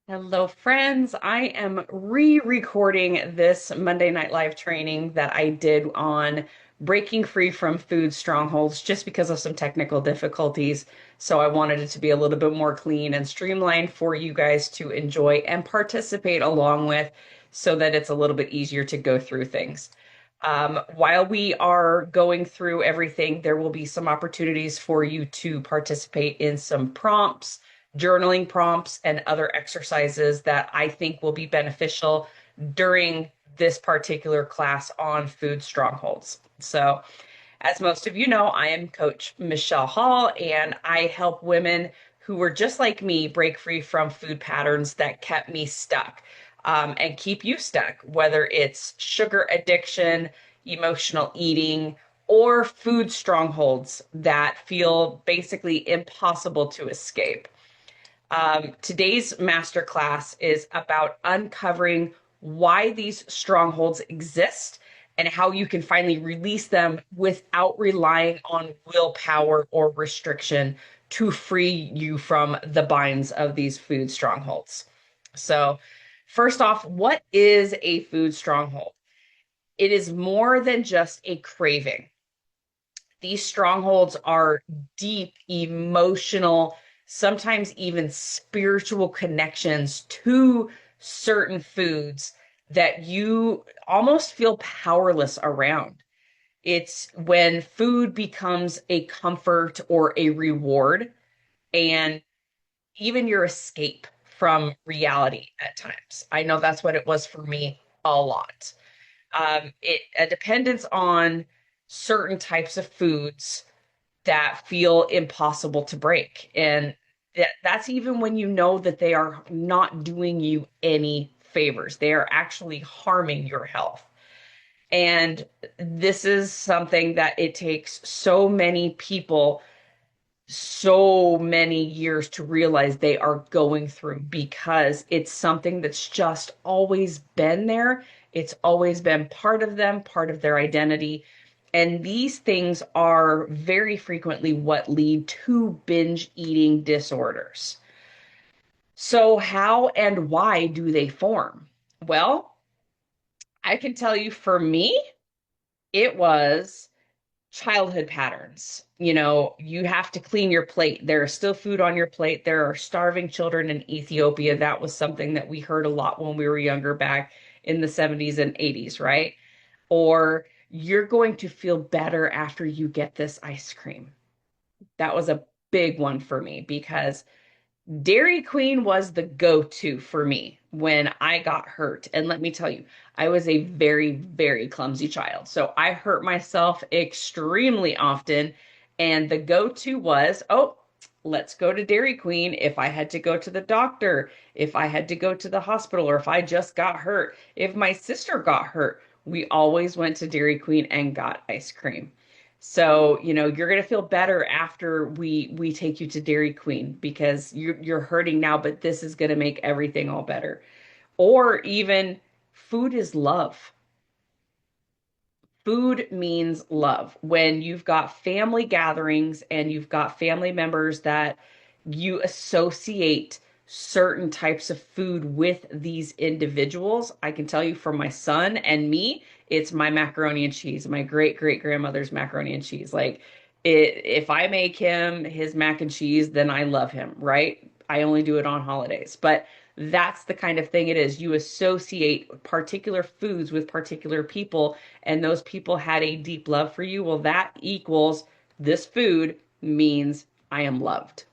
Hello, friends. I am re-recording this Monday Night Live training that I did on breaking free from food strongholds just because of some technical difficulties. So I wanted it to be a little bit more clean and streamlined for you guys to enjoy and participate along with so that it's a little bit easier to go through things. While we are going through everything, there will be some opportunities for you to participate in some prompts, journaling prompts, and other exercises that I think will be beneficial during this particular class on food strongholds. So, as most of you know, I am Coach Michelle Hall, and I help women who were just like me break free from food patterns that kept me stuck, and keep you stuck, whether it's sugar addiction, emotional eating, or food strongholds that feel basically impossible to escape. Today's masterclass is about uncovering why these strongholds exist and how you can finally release them without relying on willpower or restriction to free you from the binds of these food strongholds. So, first off, what is a food stronghold? It is more than just a craving. These strongholds are deep emotional, sometimes even spiritual connections to certain foods that you almost feel powerless around. It's when food becomes a comfort or a reward and even your escape from reality at times. I know that's what it was for me a lot. A dependence on certain types of foods that feel impossible to break. And that's even when you know that they are not doing you any favors. They are actually harming your health. And this is something that it takes so many people so many years to realize they are going through because it's something that's just always been there. It's always been part of them, part of their identity. And these things are very frequently what lead to binge eating disorders. So, how and why do they form? Well, I can tell you for me, it was childhood patterns. You have to clean your plate. There is still food on your plate. There are starving children in Ethiopia. That was something that we heard a lot when we were younger back in the 70s and 80s, right? Or you're going to feel better after you get this ice cream. That was a big one for me because Dairy Queen was the go-to for me when I got hurt. And let me tell you, I was a very, very clumsy child. So I hurt myself extremely often. And the go-to was, oh, let's go to Dairy Queen if I had to go to the doctor, if I had to go to the hospital, or if I just got hurt. If my sister got hurt, we always went to Dairy Queen and got ice cream. So, you're going to feel better after we take you to Dairy Queen because you're hurting now, but this is going to make everything all better. Or even food is love. Food means love. When you've got family gatherings and you've got family members that you associate certain types of food with these individuals, I can tell you for my son and me, it's my macaroni and cheese, my great great grandmother's macaroni and cheese. Like if I make him his mac and cheese, then I love him, right? I only do it on holidays. But that's the kind of thing it is. You associate particular foods with particular people and those people had a deep love for you, well, that equals this food means I am loved.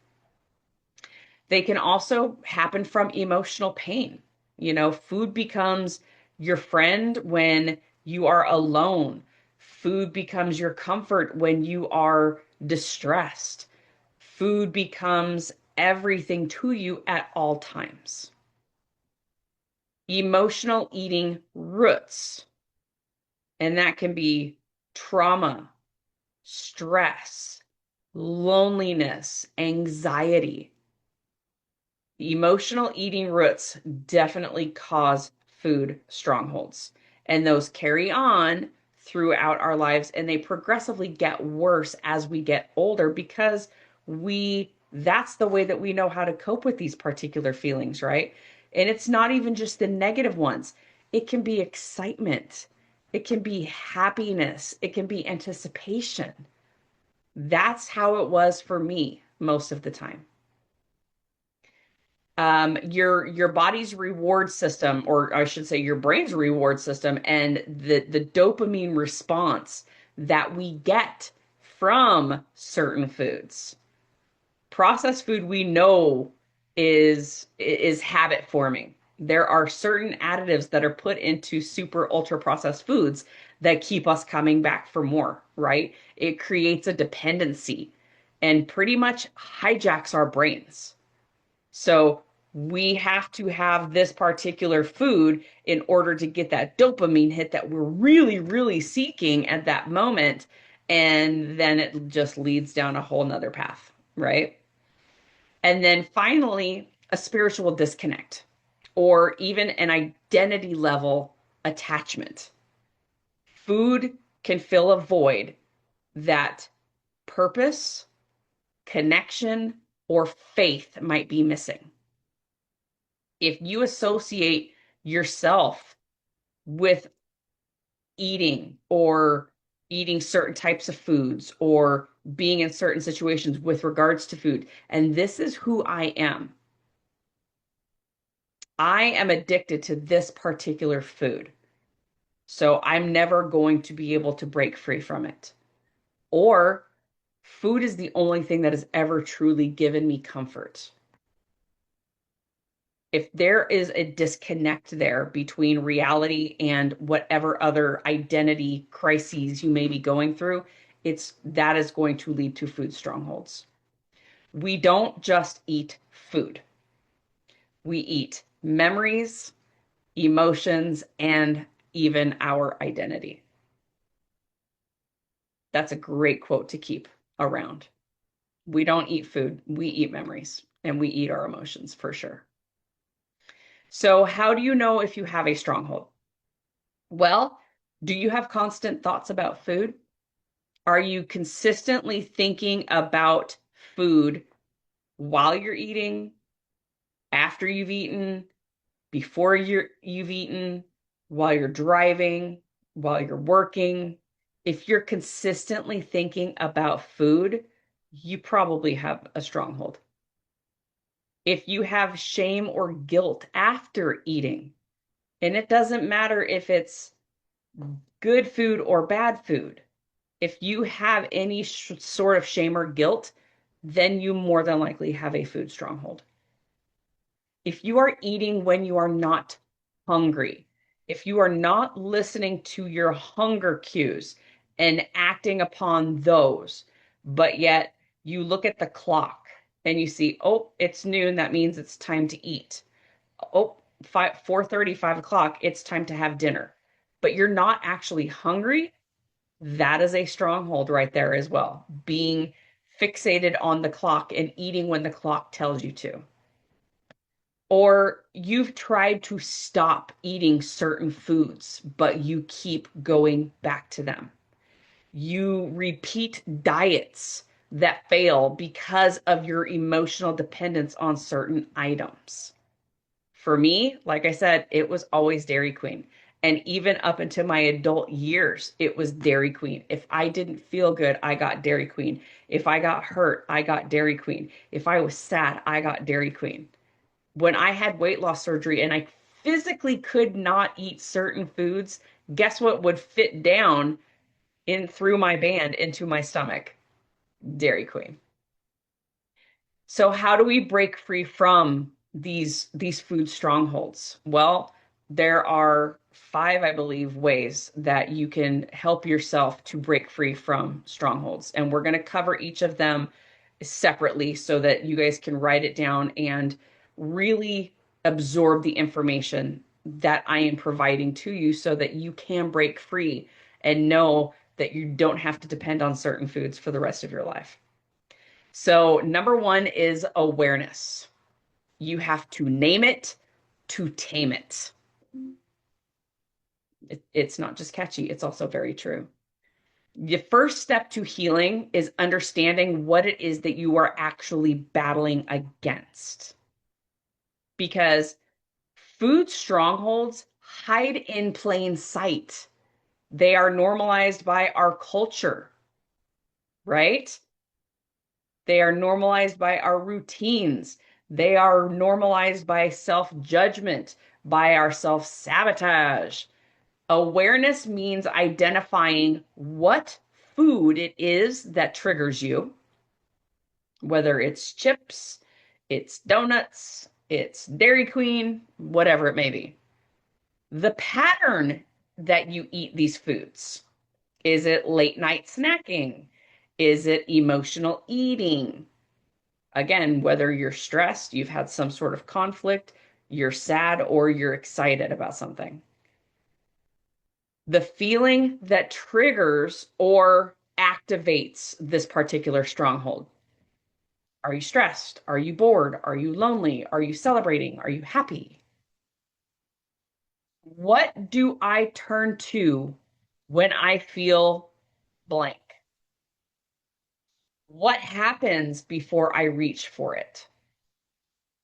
They can also happen from emotional pain. Food becomes your friend when you are alone. Food becomes your comfort when you are distressed. Food becomes everything to you at all times. Emotional eating roots, and that can be trauma, stress, loneliness, anxiety. Emotional eating roots definitely cause food strongholds, and those carry on throughout our lives and they progressively get worse as we get older because we that's the way that we know how to cope with these particular feelings, right? And it's not even just the negative ones. It can be excitement. It can be happiness. It can be anticipation. That's how it was for me most of the time. Your body's reward system, or I should say your brain's reward system, and the dopamine response that we get from certain foods. Processed food we know is habit forming. There are certain additives that are put into super ultra processed foods that keep us coming back for more, right? It creates a dependency and pretty much hijacks our brains. So we have to have this particular food in order to get that dopamine hit that we're really, really seeking at that moment. And then it just leads down a whole nother path, right? And then finally, a spiritual disconnect or even an identity level attachment. Food can fill a void that purpose, connection, or faith might be missing. If you associate yourself with eating or eating certain types of foods or being in certain situations with regards to food, and this is who I am addicted to this particular food. So I'm never going to be able to break free from it. Or food is the only thing that has ever truly given me comfort. If there is a disconnect there between reality and whatever other identity crises you may be going through, it's that is going to lead to food strongholds. We don't just eat food. We eat memories, emotions, and even our identity. That's a great quote to keep around. We don't eat food, we eat memories and we eat our emotions for sure. So, how do you know if you have a stronghold? Well, do you have constant thoughts about food? Are you consistently thinking about food while you're eating, after you've eaten, before you've eaten, while you're driving, while you're working? If you're consistently thinking about food, you probably have a stronghold. If you have shame or guilt after eating, and it doesn't matter if it's good food or bad food, if you have any sort of shame or guilt, then you more than likely have a food stronghold. If you are eating when you are not hungry, if you are not listening to your hunger cues and acting upon those, but yet you look at the clock and you see, oh, it's noon, that means it's time to eat. Oh, 4:30, 5 o'clock, it's time to have dinner. But you're not actually hungry, that is a stronghold right there as well. Being fixated on the clock and eating when the clock tells you to. Or you've tried to stop eating certain foods, but you keep going back to them. You repeat diets that fail because of your emotional dependence on certain items. For me, like I said, it was always Dairy Queen. And even up into my adult years, it was Dairy Queen. If I didn't feel good, I got Dairy Queen. If I got hurt, I got Dairy Queen. If I was sad, I got Dairy Queen. When I had weight loss surgery and I physically could not eat certain foods, guess what would fit down in through my band into my stomach? Dairy Queen. So how do we break free from these food strongholds? Well, there are five, I believe, ways that you can help yourself to break free from strongholds. And we're going to cover each of them separately so that you guys can write it down and really absorb the information that I am providing to you so that you can break free and know that you don't have to depend on certain foods for the rest of your life. So, number one is awareness. You have to name it to tame it. It's not just catchy, it's also very true. The first step to healing is understanding what it is that you are actually battling against. Because Food strongholds hide in plain sight. They are normalized by our culture, right? They are normalized by our routines. They are normalized by self-judgment, by our self-sabotage. Awareness means identifying what food it is that triggers you, whether it's chips, it's donuts, it's Dairy Queen, whatever it may be. The pattern that you eat these foods. Is it late night snacking? Is it emotional eating? Again, whether you're stressed, you've had some sort of conflict, you're sad, or you're excited about something. The feeling that triggers or activates this particular stronghold. Are you stressed? Are you bored? Are you lonely? Are you celebrating? Are you happy? What do I turn to when I feel blank? What happens before I reach for it?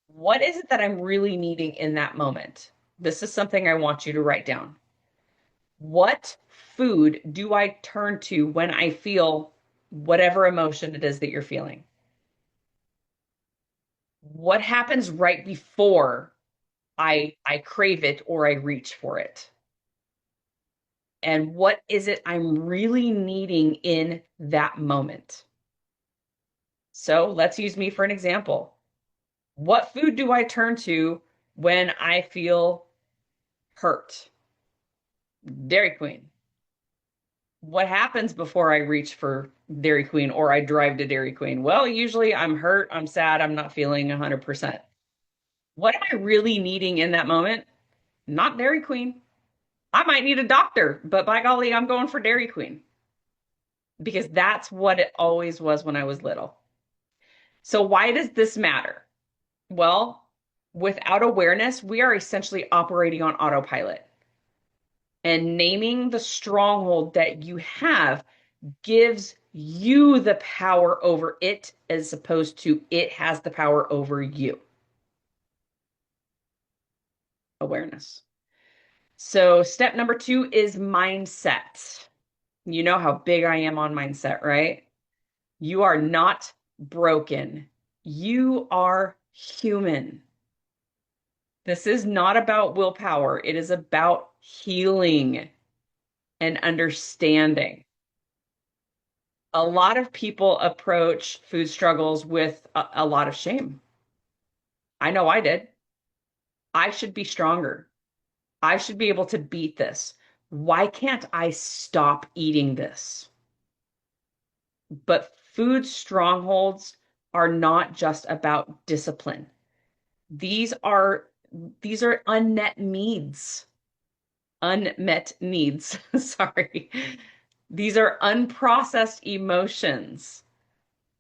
What is it that I'm really needing in that moment? This is something I want you to write down. What food do I turn to when I feel whatever emotion it is that you're feeling? What happens right before I crave it or I reach for it? And what is it I'm really needing in that moment? So let's use me for an example. What food do I turn to when I feel hurt? Dairy Queen. What happens before I reach for Dairy Queen or I drive to Dairy Queen? Well, usually I'm hurt, I'm sad, I'm not feeling 100%. What am I really needing in that moment? Not Dairy Queen. I might need a doctor, but by golly, I'm going for Dairy Queen because that's what it always was when I was little. So, why does this matter? Well, without awareness, we are essentially operating on autopilot. And naming the stronghold that you have gives you the power over it as opposed to it has the power over you. Awareness. So, step number 2 is mindset. You know how big I am on mindset, right? You are not broken. You are human. This is not about willpower. It is about healing and understanding. A lot of people approach food struggles with a lot of shame. I know I did. I should be stronger. I should be able to beat this. Why can't I stop eating this? But food strongholds are not just about discipline. These are these are unmet needs. Unmet needs. Sorry. These are unprocessed emotions.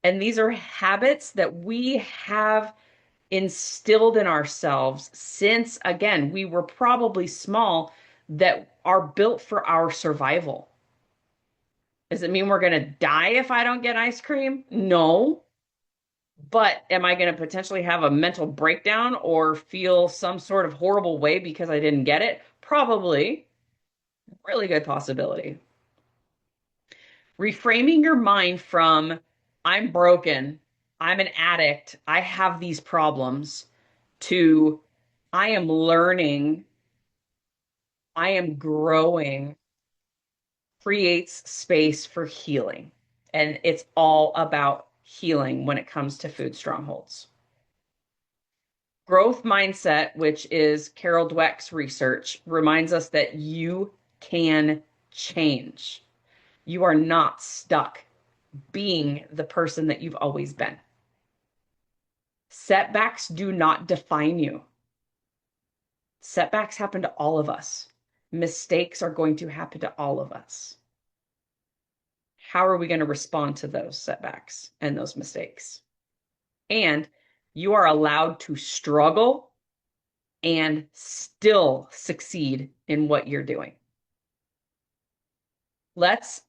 And these are habits that we have instilled in ourselves since, again, we were probably small that are built for our survival. Does it mean we're going to die if I don't get ice cream? No. But am I going to potentially have a mental breakdown or feel some sort of horrible way because I didn't get it? Probably. Really good possibility. Reframing your mind from I'm broken, I'm an addict, I have these problems, to I am learning, I am growing, creates space for healing. And it's all about healing when it comes to food strongholds. Growth mindset, which is Carol Dweck's research, reminds us that you can change. You are not stuck being the person that you've always been. Setbacks do not define you. Setbacks happen to all of us. Mistakes are going to happen to all of us. How are we going to respond to those setbacks and those mistakes? And you are allowed to struggle and still succeed in what you're doing. Let's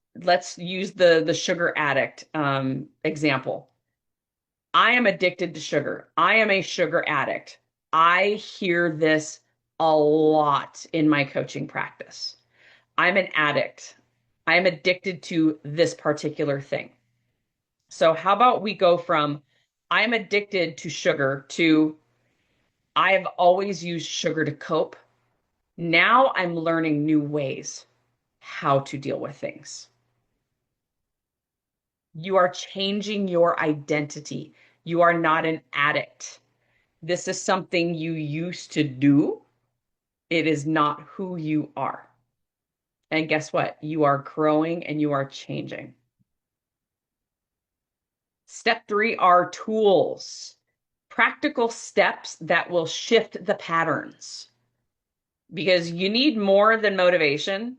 use the sugar addict example. I am addicted to sugar. I am a sugar addict. I hear this a lot in my coaching practice. I'm an addict. I'm addicted to this particular thing. So, how about we go from I'm addicted to sugar to I've always used sugar to cope. Now I'm learning new ways how to deal with things. You are changing your identity. You are not an addict. This is something you used to do. It is not who you are. And guess what? You are growing and you are changing. Step three are tools, practical steps that will shift the patterns. Because you need more than motivation,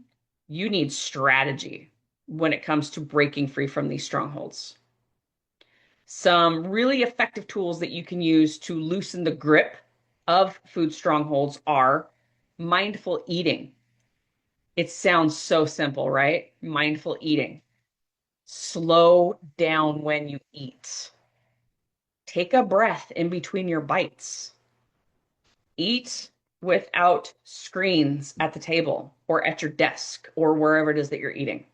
you need strategy when it comes to breaking free from these strongholds. Some really effective tools that you can use to loosen the grip of food strongholds are mindful eating. It sounds so simple, right? Mindful eating. Slow down when you eat. Take a breath in between your bites. Eat without screens at the table or at your desk or wherever it is that you're eating.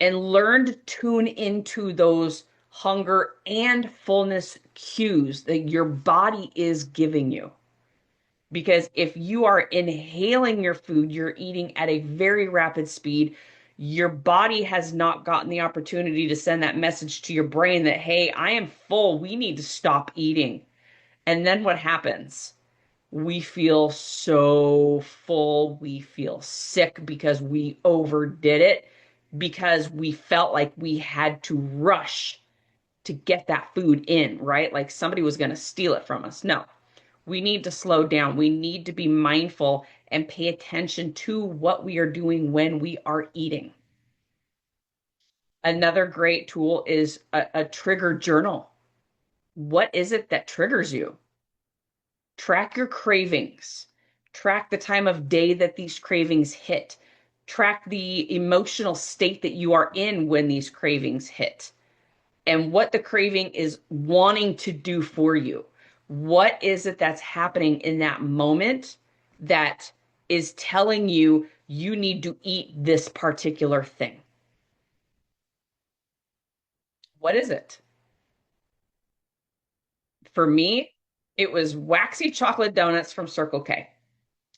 And learn to tune into those hunger and fullness cues that your body is giving you. Because if you are inhaling your food, you're eating at a very rapid speed. Your body has not gotten the opportunity to send that message to your brain that, hey, I am full. We need to stop eating. And then what happens? We feel so full. We feel sick because we overdid it, because we felt like we had to rush to get that food in, right? Like somebody was going to steal it from us. No, we need to slow down. We need to be mindful and pay attention to what we are doing when we are eating. Another great tool is a trigger journal. What is it that triggers you? Track your cravings. Track the time of day that these cravings hit. Track the emotional state that you are in when these cravings hit and what the craving is wanting to do for you. What is it that's happening in that moment that is telling you you need to eat this particular thing? What is it? For me, it was waxy chocolate donuts from Circle K.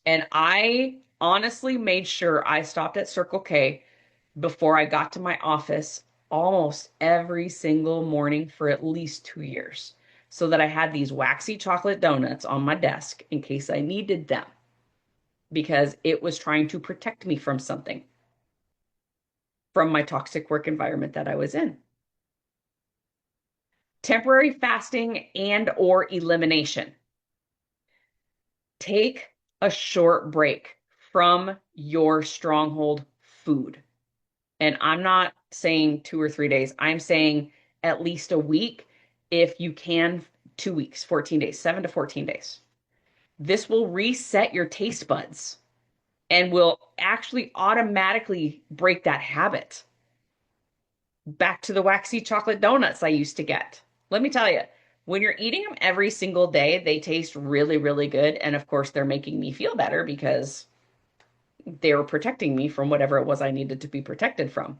And I honestly made sure I stopped at Circle K before I got to my office almost every single morning for at least 2 years so that I had these waxy chocolate donuts on my desk in case I needed them because it was trying to protect me from something, from my toxic work environment that I was in. Temporary fasting and or elimination. Take a short break from your stronghold food. And I'm not saying 2 or 3 days. I'm saying at least a week. If you can, 2 weeks, 14 days, 7 to 14 days. This will reset your taste buds and will actually automatically break that habit. Back to the waxy chocolate donuts I used to get. Let me tell you, when you're eating them every single day, they taste really, really good. And of course, they're making me feel better because they were protecting me from whatever it was I needed to be protected from.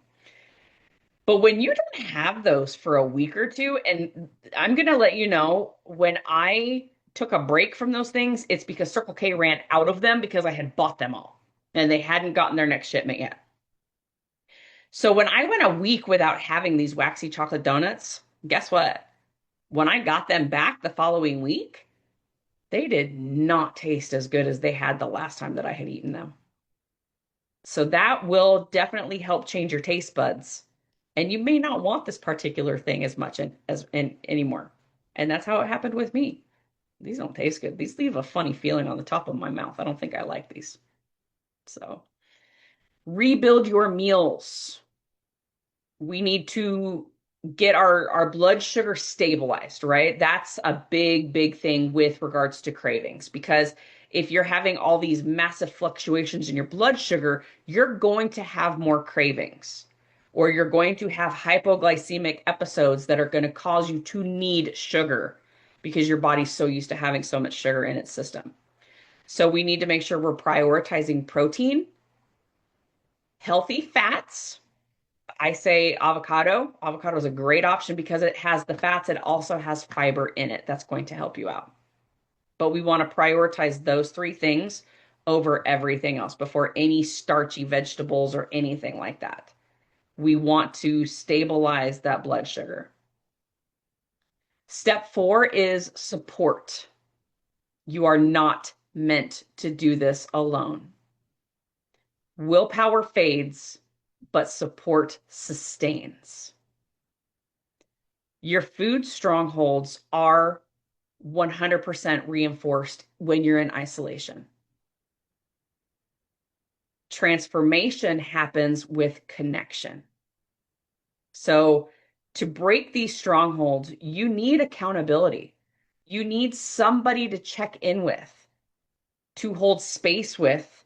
But when you don't have those for a week or two, and I'm going to let you know, when I took a break from those things, it's because Circle K ran out of them because I had bought them all and they hadn't gotten their next shipment yet. So when I went a week without having these waxy chocolate donuts, guess what? When I got them back the following week, they did not taste as good as they had the last time that I had eaten them. So that will definitely help change your taste buds. And you may not want this particular thing as much anymore. And that's how it happened with me. These don't taste good. These leave a funny feeling on the top of my mouth. I don't think I like these. So rebuild your meals. We need to get our blood sugar stabilized, right? That's a big, big thing with regards to cravings, because if you're having all these massive fluctuations in your blood sugar, you're going to have more cravings, or you're going to have hypoglycemic episodes that are going to cause you to need sugar because your body's so used to having so much sugar in its system. So we need to make sure we're prioritizing protein, healthy fats. I say avocado. Avocado is a great option because it has the fats. It also has fiber in it. That's going to help you out. But we want to prioritize those three things over everything else before any starchy vegetables or anything like that. We want to stabilize that blood sugar. Step four is support. You are not meant to do this alone. Willpower fades, but support sustains. Your food strongholds are 100% reinforced when you're in isolation. Transformation happens with connection. So, to break these strongholds, you need accountability. You need somebody to check in with, to hold space with,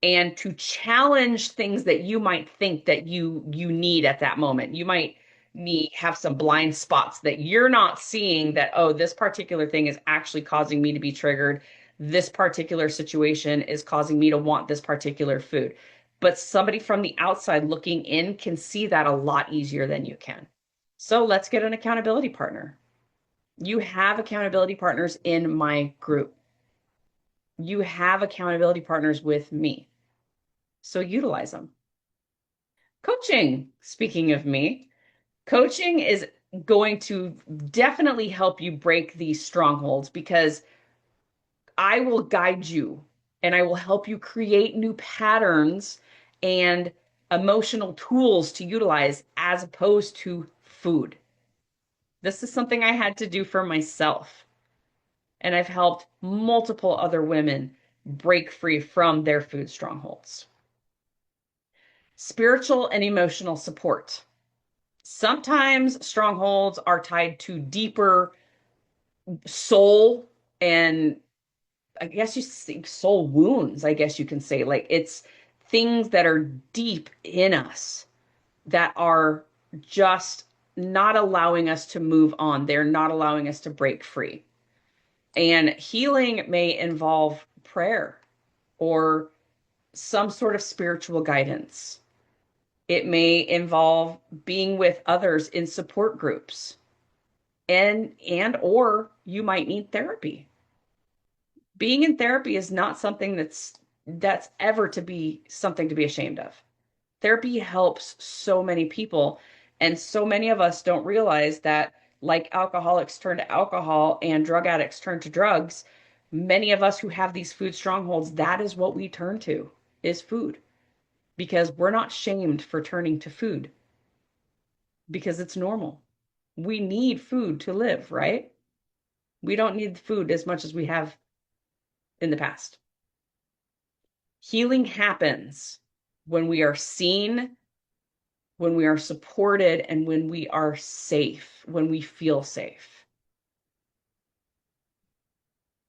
and to challenge things that you might think that you need at that moment. You might need have some blind spots that you're not seeing that, oh, this particular thing is actually causing me to be triggered. This particular situation is causing me to want this particular food. But somebody from the outside looking in can see that a lot easier than you can. So let's get an accountability partner. You have accountability partners in my group. You have accountability partners with me. So utilize them. Coaching, speaking of me, coaching is going to definitely help you break these strongholds because I will guide you and I will help you create new patterns and emotional tools to utilize as opposed to food. This is something I had to do for myself, and I've helped multiple other women break free from their food strongholds. Spiritual and emotional support. Sometimes strongholds are tied to deeper soul and I guess you see soul wounds, I guess you can say. Like it's things that are deep in us that are just not allowing us to move on. They're not allowing us to break free. And healing may involve prayer or some sort of spiritual guidance. It may involve being with others in support groups and or you might need therapy. Being in therapy is not something that's ever to be something to be ashamed of. Therapy helps so many people, and so many of us don't realize that like alcoholics turn to alcohol and drug addicts turn to drugs, many of us who have these food strongholds, that is what we turn to is food because we're not shamed for turning to food because it's normal. We need food to live, right? We don't need food as much as we have in the past. Healing happens when we are seen, when we are supported, and when we are safe, when we feel safe.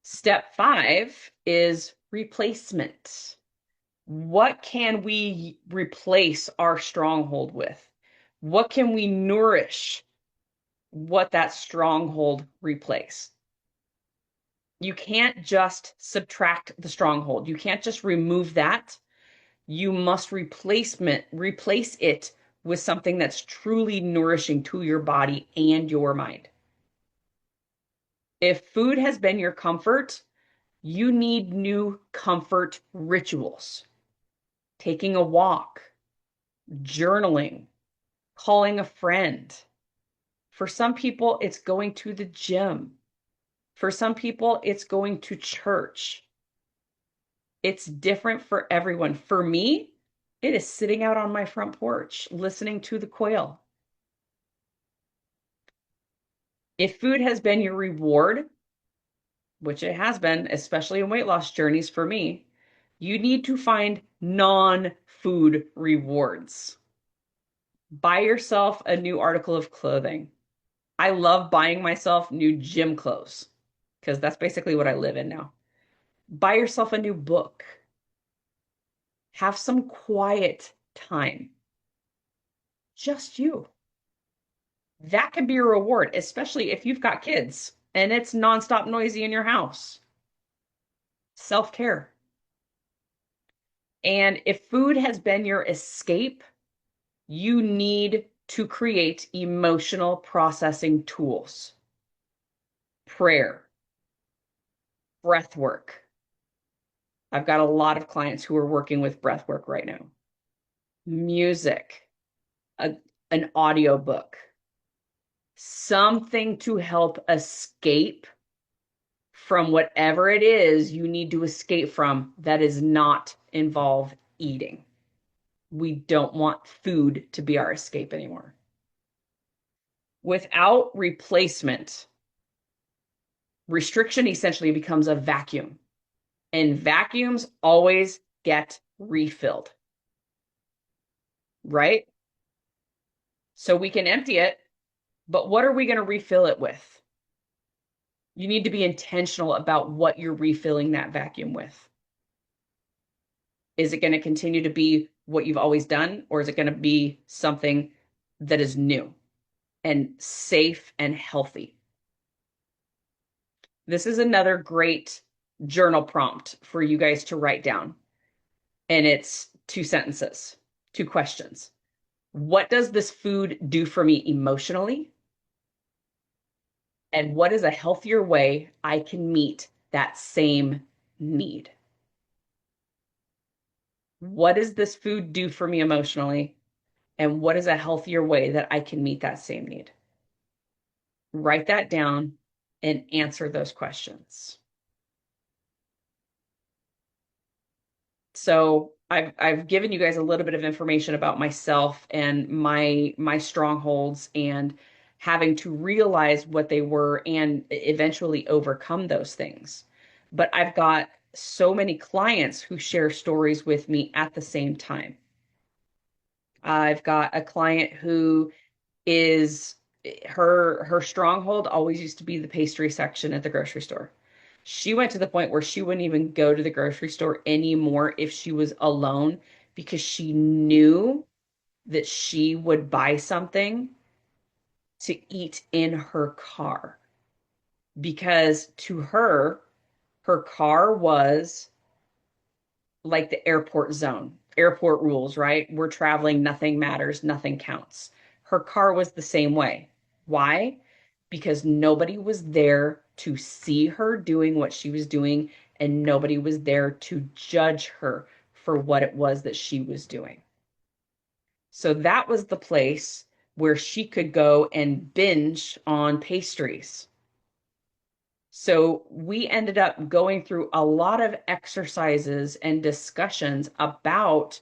Step five is replacement. What can we replace our stronghold with? What can we nourish what that stronghold replace? You can't just subtract the stronghold. You can't just remove that. You must replace it with something that's truly nourishing to your body and your mind. If food has been your comfort, you need new comfort rituals. Taking a walk, journaling, calling a friend. For some people, it's going to the gym. For some people, it's going to church. It's different for everyone. For me, it is sitting out on my front porch, listening to the quail. If food has been your reward, which it has been, especially in weight loss journeys for me, you need to find non-food rewards. Buy yourself a new article of clothing. I love buying myself new gym clothes because that's basically what I live in now. Buy yourself a new book. Have some quiet time. Just you. That could be a reward, especially if you've got kids and it's nonstop noisy in your house. Self-care. And if food has been your escape, you need to create emotional processing tools, prayer, breath work. I've got a lot of clients who are working with breath work right now. Music, a, an audiobook, something to help escape from whatever it is you need to escape from that is not involve eating. We don't want food to be our escape anymore. Without replacement, restriction essentially becomes a vacuum, and vacuums always get refilled, right? So we can empty it, but what are we going to refill it with? You need to be intentional about what you're refilling that vacuum with. Is it going to continue to be what you've always done, or is it going to be something that is new and safe and healthy? This is another great journal prompt for you guys to write down. And it's two sentences, two questions. What does this food do for me emotionally? And what is a healthier way I can meet that same need? What does this food do for me emotionally? And what is a healthier way that I can meet that same need? Write that down and answer those questions. So I've given you guys a little bit of information about myself and my strongholds and having to realize what they were and eventually overcome those things. But I've got so many clients who share stories with me at the same time. I've got a client who is her stronghold always used to be the pastry section at the grocery store. She went to the point where she wouldn't even go to the grocery store anymore if she was alone because she knew that she would buy something to eat in her car. Because to her, her car was like the airport zone, airport rules, right? We're traveling, nothing matters, nothing counts. Her car was the same way. Why? Because nobody was there to see her doing what she was doing, and nobody was there to judge her for what it was that she was doing. So that was the place where she could go and binge on pastries. So we ended up going through a lot of exercises and discussions about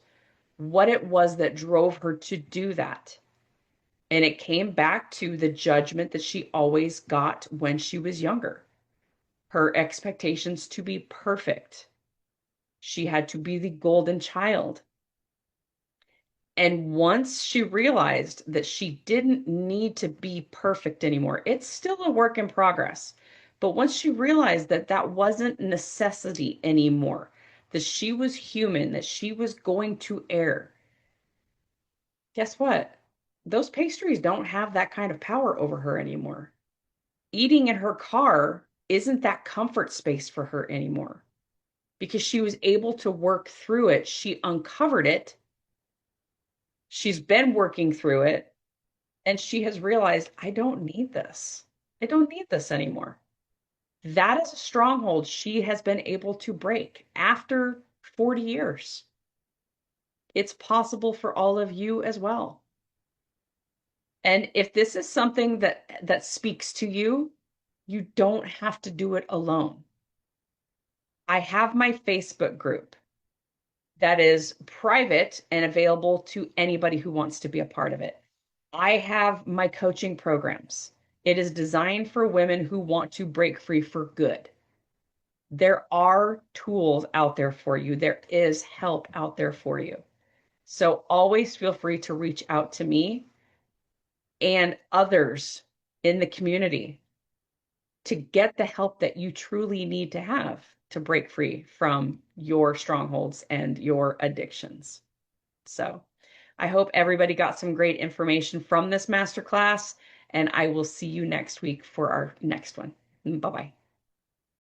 what it was that drove her to do that. And it came back to the judgment that she always got when she was younger. Her expectations to be perfect. She had to be the golden child. And once she realized that she didn't need to be perfect anymore, it's still a work in progress. But once she realized that that wasn't necessity anymore, that she was human, that she was going to err, guess what? Those pastries don't have that kind of power over her anymore. Eating in her car isn't that comfort space for her anymore because she was able to work through it. She uncovered it. She's been working through it and she has realized, I don't need this. I don't need this anymore. That is a stronghold she has been able to break after 40 years. It's possible for all of you as well. And if this is something that speaks to you, you don't have to do it alone. I have my Facebook group that is private and available to anybody who wants to be a part of it. I have my coaching programs. It is designed for women who want to break free for good. There are tools out there for you. There is help out there for you. So always feel free to reach out to me and others in the community to get the help that you truly need to have to break free from your strongholds and your addictions. So I hope everybody got some great information from this masterclass, and I will see you next week for our next one. Bye-bye.